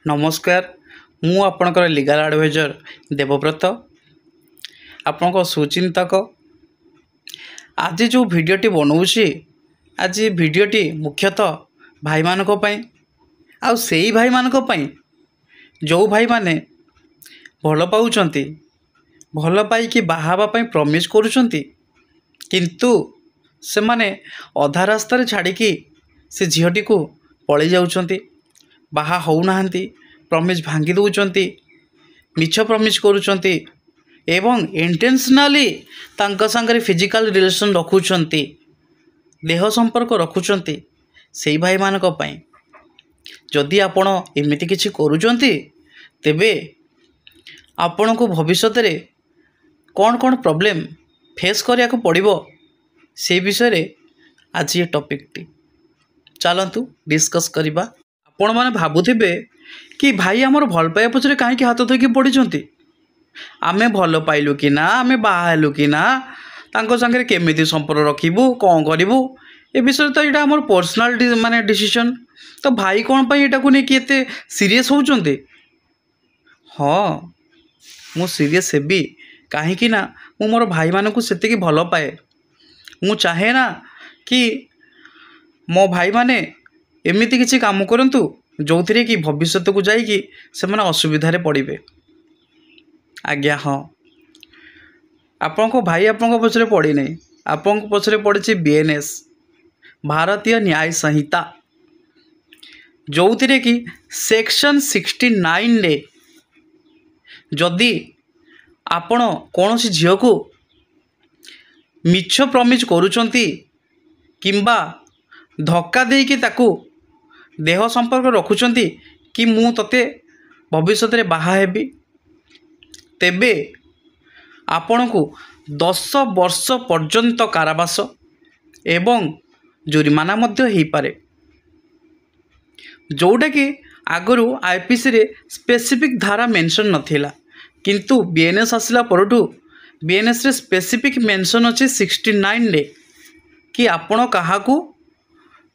नमस्कार मु आपणकर लीगल एडवाइजर देवव्रत आपणक सुचिंतक। आज जो भिडियोटी बनाऊँगी आज भिडियोटी मुख्यतः भाई मानक पई आउ सेई भाई मानक पई जो भाई माने भल पाउचंती भल पाइकी बाहाबा पई प्रमिस करूचंती किंतु से माने अधा रास्तार छाड़िकी से झीटी को पलि जाउचंती बाहा होउनाहांती प्रमिस भांगी दउचंती मिछ प्रमिस करूचंती एवं इंटेंशनली तांका संगरे फिजिकल रिलेशन रखुचंती देह संपर्क रखुचंती सेई भाई मानक पई जदि आपण एमिति किछि करूचंती तेबे आपण को भविष्य रे कौन कौन प्रॉब्लम फेस करिया को पड़िबो से विषय रे आज ये टॉपिक टी चलंतु डिस्कस करिबा। आपण माने भाबुथिबे कि भाई आमर भल पाइबा पछरे काहे हाथ धोइकी पड़िचंती आमे भल पाइलु कि ना आमे बाहा हेलु कि ना तांको संगे केमिति संपर्क रखिबु कौन करिबु ए विषय तो यहाँ आम पर्सनाल माने डिसीजन तो भाई कौन पाई एटा को नहीं कि एते सीरियस होउचंती। हाँ मु सीरियस हेबी कहीं ना मु मोर भाई मानक सेतिकी भल पाए मु चाहे ना कि मो भाई माने एमिति किछि काम करंतु जो थी कि भविष्य को जाइकी से माने असुविधा पड़े। आज्ञा हाँ आपण को भाई आपण पछरे पड़ी नहीं आपण पछरे पड़ी बीएनएस भारतीय न्याय संहिता जो थी कि सेक्शन 69 रे जदि आपण कौन सी झील को मिछ प्रमिज करूचंती किंबा धक्का देकी ताकू देह संपर्क रखुचंती कि मु तते भविष्य रे बाहा हेबी तेबे आपण को 10 वर्ष पर्यंत कारावास एवं जुर्माना मध्य हो पारे जोटा कि आगु आईपीसी रे स्पेसिफिक धारा मेंशन नथिला किंतु बीएनएस आसला परठू बीएनएस रे स्पेसिफिक मेंशन अच्छे 69 रे कि आपण काहाकू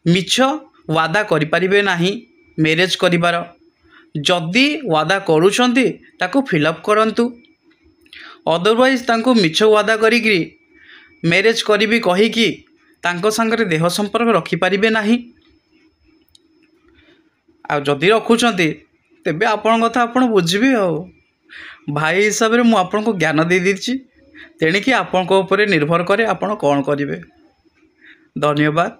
मिछ वादा करिपारिबे नाही मैरेज करिबार जदि वादा करूछंती ताको फिलअप करंतु अदरवाइज तांको मिछ वादा करिकरी मैरेज करिबी कहिकी तांको संगरे देह संपर्क रखिपारिबे नाही आ जदि रखुचंती तेबे आपण कथा आपण बुझिबे आ भाई हिसाब रे मु आपण को ज्ञान दे दीची तेणिकी आपण को ऊपर निर्भर करे आपण कौन करिवे। धन्यवाद।